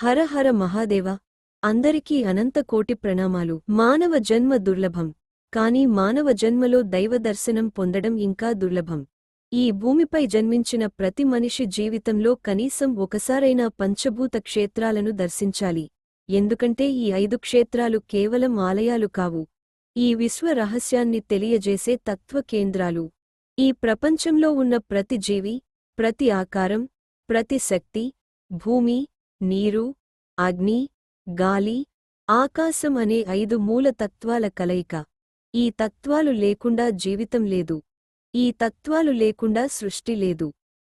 హర హర మహాదేవ. అందరికీ అనంత కోటి ప్రణామాలు. మానవ జన్మ దుర్లభం. కాని మానవ జన్మలో దైవ దర్శనం పొందడం ఇంకా దుర్లభం. ఈ భూమిపై జన్మించిన ప్రతి మనిషి జీవితంలో కనీసం ఒకసారైనా పంచభూత క్షేత్రాలను దర్శించాలి. ఎందుకంటే ఈ 5 క్షేత్రాలు కేవలం ఆలయాలు కావు. ఈ విశ్వ రహస్యాన్ని తెలియజేసే తత్వ కేంద్రాలు. ఈ ప్రపంచంలో ఉన్న ప్రతి జీవి, ప్రతి ఆకారం, ప్రతి శక్తి, భూమి, నీరు, అగ్ని, గాలి, ఆకాశం అనే 5 మూల తత్వాల కలయిక. ఈ తత్వాలు లేకుండా జీవితం లేదు. ఈ తత్వాలు లేకుండా సృష్టి లేదు.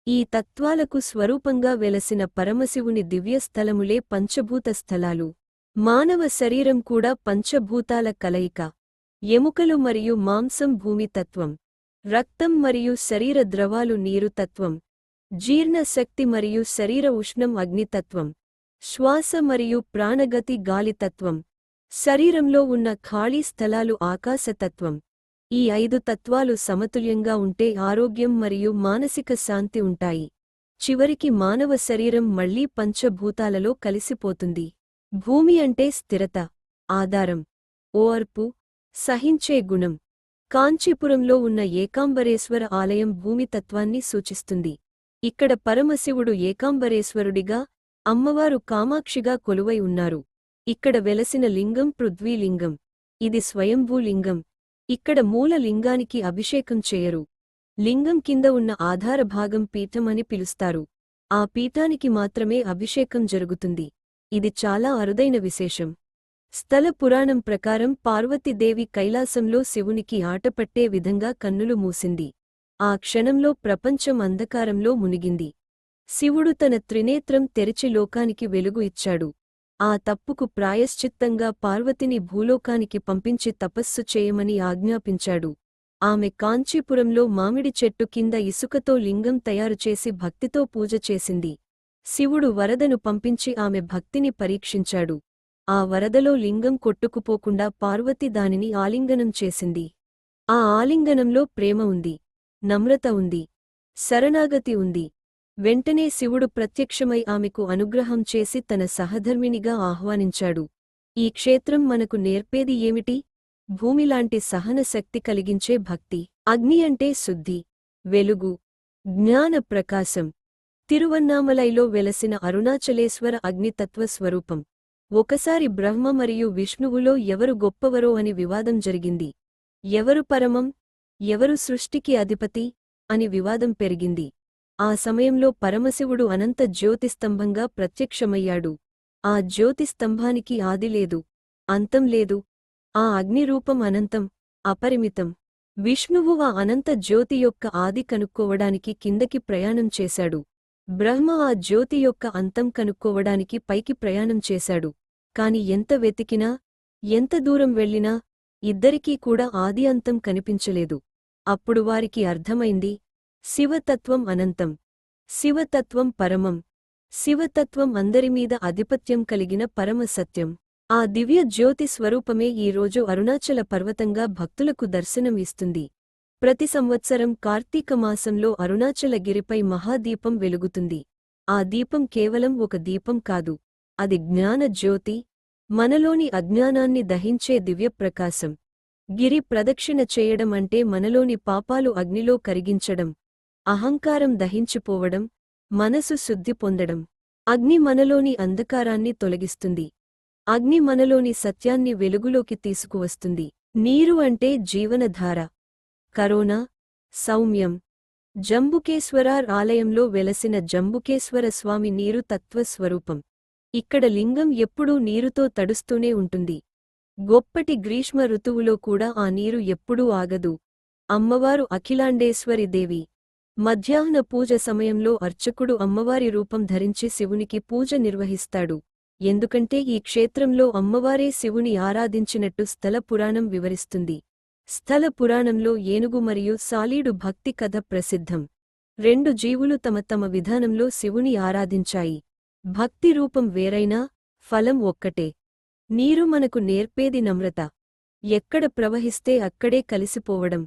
ఈ తత్వాలకు స్వరూపంగా వెలసిన పరమశివుని దివ్యస్థలములే పంచభూత స్థలాలు. మానవ శరీరం కూడా పంచభూతాల కలయిక. ఎముకలు మరియు మాంసం భూమి తత్వం, రక్తం మరియు శరీర ద్రవాలు నీరు తత్వం, జీర్ణ శక్తి మరియు శరీర ఉష్ణం అగ్నితత్వం, శ్వాస మరియు ప్రాణగతి గాలితత్వం, శరీరంలో ఉన్న ఖాళీ స్థలాలు ఆకాశతత్వం. ఈ 5 తత్వాలు సమతుల్యంగా ఉంటే ఆరోగ్యం మరియు మానసిక శాంతి ఉంటాయి. చివరికి మానవ శరీరం మళ్లీ పంచభూతాలలో కలిసిపోతుంది. భూమి అంటే స్థిరత, ఆధారం, ఓర్పు, సహించే గుణం. కాంచీపురంలో ఉన్న ఏకాంబరేశ్వర ఆలయం భూమితత్వాన్ని సూచిస్తుంది. ఇక్కడ పరమశివుడు ఏకాంబరేశ్వరుడిగా, అమ్మవారు కామాక్షిగా కొలువై ఉన్నారు. ఇక్కడ వెలసిన లింగం పృథ్వీలింగం. ఇది స్వయంభూలింగం. ఇక్కడ మూల లింగానికి అభిషేకం చేయరు. లింగం కింద ఉన్న ఆధారభాగం పీఠం అని పిలుస్తారు. ఆ పీఠానికి మాత్రమే అభిషేకం జరుగుతుంది. ఇది చాలా అరుదైన విశేషం. స్థల పురాణం ప్రకారం పార్వతీదేవి కైలాసంలో శివునికి ఆటపట్టే విధంగా కన్నులు మూసింది. ఆ క్షణంలో ప్రపంచం అంధకారంలో మునిగింది. శివుడు తన త్రినేత్రం తెరిచి లోకానికి వెలుగు ఇచ్చాడు. ఆ తప్పుకు ప్రాయశ్చిత్తంగా పార్వతిని భూలోకానికి పంపించి తపస్సు చేయమని ఆజ్ఞాపించాడు. ఆమె కాంచీపురంలో మామిడి చెట్టు కింద ఇసుకతో లింగం తయారుచేసి భక్తితో పూజ చేసింది. శివుడు వరదను పంపించి ఆమె భక్తిని పరీక్షించాడు. ఆ వరదలో లింగం కొట్టుకుపోకుండా పార్వతి దానిని ఆలింగనం చేసింది. ఆ ఆలింగనంలో ప్రేమ ఉంది, నమ్రత ఉంది, శరణాగతి ఉంది. వెంటనే శివుడు ప్రత్యక్షమై ఆమెకు అనుగ్రహం చేసి తన సహధర్మినిగా ఆహ్వానించాడు. ఈ క్షేత్రం మనకు నేర్పేది ఏమిటి? భూమిలాంటి సహన శక్తి కలిగించే భక్తి. అగ్ని అంటే శుద్ధి, వెలుగు, జ్ఞాన ప్రకాశం. తిరువన్నామలైలో వెలసిన అరుణాచలేశ్వర అగ్నితత్వ స్వరూపం. ఒకసారి బ్రహ్మ మరియు విష్ణువులో ఎవరు గొప్పవరో అని వివాదం జరిగింది. ఎవరు పరమం, ఎవరు సృష్టికి అధిపతి అని వివాదం పెరిగింది. ఆ సమయంలో పరమశివుడు అనంత జ్యోతిస్తంభంగా ప్రత్యక్షమయ్యాడు. ఆ జ్యోతిస్తంభానికి ఆది లేదు, అంతం లేదు. ఆ అగ్నిరూపం అనంతం, అపరిమితం. విష్ణువు ఆ అనంత జ్యోతి యొక్క ఆది కనుక్కోవడానికి కిందకి ప్రయాణం చేశాడు. బ్రహ్మ ఆ జ్యోతి యొక్క అంతం కనుక్కోవడానికి పైకి ప్రయాణం చేశాడు. కాని ఎంత వెతికినా, ఎంత దూరం వెళ్ళినా ఇద్దరికీ కూడా ఆది అంతం కనిపించలేదు. అప్పుడు వారికి అర్థమైంది, శివతత్వం అనంతం, శివతత్వం పరమం, శివతత్వం అందరిమీద ఆధిపత్యం కలిగిన పరమ సత్యం. ఆ దివ్య జ్యోతి స్వరూపమే ఈరోజు అరుణాచల పర్వతంగా భక్తులకు దర్శనం ఇస్తుంది. ప్రతి సంవత్సరం కార్తీక మాసంలో అరుణాచలగిరిపై మహాదీపం వెలుగుతుంది. ఆ దీపం కేవలం ఒక దీపం కాదు, అది జ్ఞాన జ్యోతి, మనలోని అజ్ఞానాన్ని దహించే దివ్యప్రకాశం. గిరి ప్రదక్షిణ చేయడం అంటే మనలోని పాపాలు అగ్నిలో కరిగించడం, అహంకారం దహించిపోవడం, మనసు శుద్ధి పొందడం. అగ్ని మనలోని అంధకారాన్ని తొలగిస్తుంది. అగ్ని మనలోని సత్యాన్ని వెలుగులోకి తీసుకువస్తుంది. నీరు అంటే జీవనధార, కరోనా, సౌమ్యం. జంబుకేశ్వరార్ ఆలయంలో వెలసిన జంబుకేశ్వర స్వామి నీరు తత్వస్వరూపం. ఇక్కడ లింగం ఎప్పుడూ నీరుతో తడుస్తూనే ఉంటుంది. గొప్పటి గ్రీష్మ ఋతువులో కూడా ఆ నీరు ఎప్పుడూ ఆగదు. అమ్మవారు అఖిలాండేశ్వరి దేవి. మధ్యాహ్న పూజ సమయంలో అర్చకుడు అమ్మవారి రూపం ధరించి శివునికి పూజ నిర్వహిస్తాడు. ఎందుకంటే ఈ క్షేత్రంలో అమ్మవారే శివుని ఆరాధించినట్టు స్థల పురాణం వివరిస్తుంది. స్థల పురాణంలో ఏనుగు మరియు సాలీడు భక్తి కథ ప్రసిద్ధం. 2 జీవులు తమ తమ విధానంలో శివుని ఆరాధించాయి. భక్తి రూపం వేరైనా ఫలం ఒక్కటే. నీరు మనకు నేర్పేది నమ్రత. ఎక్కడ ప్రవహిస్తే అక్కడే కలిసిపోవడం,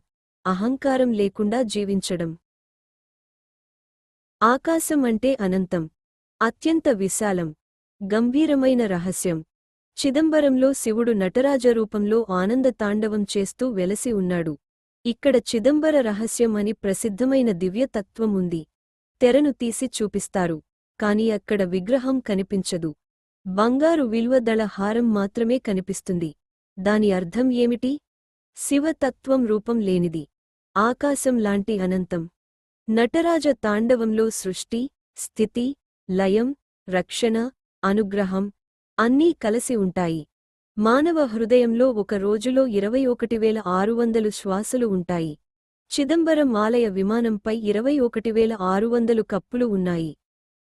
అహంకారం లేకుండా జీవించడం. ఆకాశం అంటే అనంతం, అత్యంత విశాలం. గంభీరమైన రహస్యం. చిదంబరంలో శివుడు నటరాజ రూపంలో ఆనంద తాండవం చేస్తూ వెలసి ఉన్నాడు. ఇక్కడ చిదంబర రహస్యం అని ప్రసిద్ధమైన దివ్యతత్వం ఉంది. తెరను తీసి చూపిస్తారు, కాని అక్కడ విగ్రహం కనిపించదు. బంగారు విల్వదళ హారం మాత్రమే కనిపిస్తుంది. దాని అర్థం ఏమిటి? శివతత్వం రూపం లేనిది, ఆకాశం లాంటి అనంతం. నటరాజ తాండవంలో సృష్టి, స్థితి, లయం, రక్షణ, అనుగ్రహం అన్నీ కలసి ఉంటాయి. మానవ హృదయంలో ఒక రోజులో 21,600 శ్వాసలు ఉంటాయి. చిదంబరం ఆలయ విమానంపై 21,600 కప్పులు ఉన్నాయి.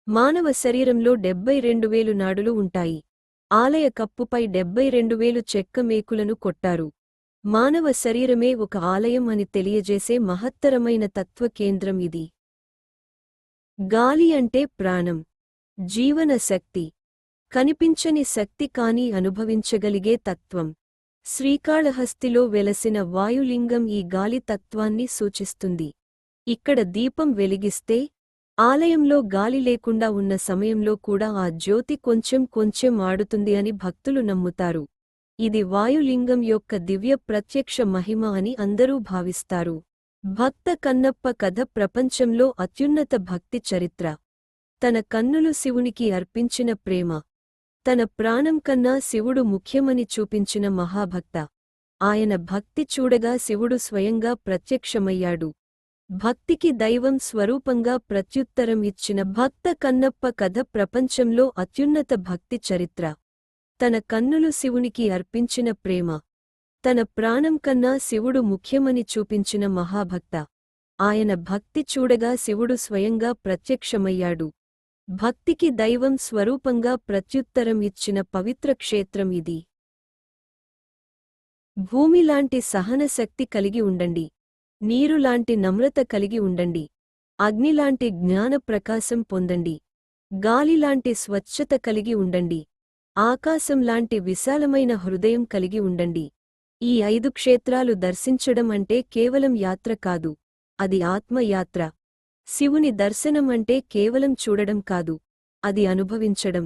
మానవ శరీరంలో 72,000 నాడులు ఉంటాయి. ఆలయ కప్పుపై 72,000 చెక్క మేకులను కొట్టారు. మానవ శరీరమే ఒక ఆలయం అని తెలియజేసే మహత్తరమైన తత్వ కేంద్రం ఇది. గాలి అంటే ప్రాణం, జీవన శక్తి, కనిపించని శక్తి కాని అనుభవించగలిగే తత్వం. శ్రీకాళహస్తిలో వెలసిన వాయులింగం ఈ గాలి తత్వాన్ని సూచిస్తుంది. ఇక్కడ దీపం వెలిగిస్తే ఆలయంలో గాలి లేకుండా ఉన్న సమయంలో కూడా ఆ జ్యోతి కొంచెం కొంచెం ఆడుతుంది అని భక్తులు నమ్ముతారు. ఇది వాయులింగం యొక్క దివ్య ప్రత్యక్ష మహిమ అని అందరూ భావిస్తారు. భక్త కన్నప్ప కథ ప్రపంచంలో అత్యున్నత భక్తి చరిత్ర. తన కన్నులు శివునికి అర్పించిన ప్రేమ, తన ప్రాణం కన్నా శివుడు ముఖ్యమని చూపించిన మహాభక్త. ఆయన భక్తి చూడగా శివుడు స్వయంగా ప్రత్యక్షమయ్యాడు. భక్తికి దైవం స్వరూపంగా ప్రత్యుత్తరం ఇచ్చిన భక్త కన్నప్ప కథ ప్రపంచంలో అత్యున్నత భక్తి చరిత్ర. తన కన్నులు శివునికి అర్పించిన ప్రేమ, తన ప్రాణం కన్నా శివుడు ముఖ్యమని చూపించిన మహాభక్త. ఆయన భక్తి చూడగా శివుడు స్వయంగా ప్రత్యక్షమయ్యాడు. భక్తికి దైవం స్వరూపంగా ప్రత్యుత్తరం ఇచ్చిన పవిత్ర క్షేత్రం ఇది. భూమిలాంటి సహనశక్తి కలిగి ఉండండి. నీరులాంటి నమ్రత కలిగి ఉండండి. అగ్నిలాంటి జ్ఞాన ప్రకాశం పొందండి. గాలిలాంటి స్వచ్ఛత కలిగి ఉండండి. ఆకాశంలాంటి విశాలమైన హృదయం కలిగి ఉండండి. ఈ 5 క్షేత్రాలు దర్శించడం అంటే కేవలం యాత్ర కాదు, అది ఆత్మయాత్ర. శివుని దర్శనం అంటే కేవలం చూడడం కాదు, అది అనుభవించడం.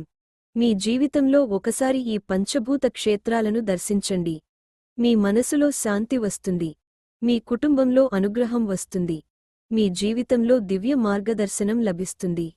మీ జీవితంలో ఒకసారి ఈ పంచభూత క్షేత్రాలను దర్శించండి. మీ మనసులో శాంతి వస్తుంది. మీ కుటుంబంలో అనుగ్రహం వస్తుంది. మీ జీవితంలో దివ్య మార్గదర్శనం లభిస్తుంది.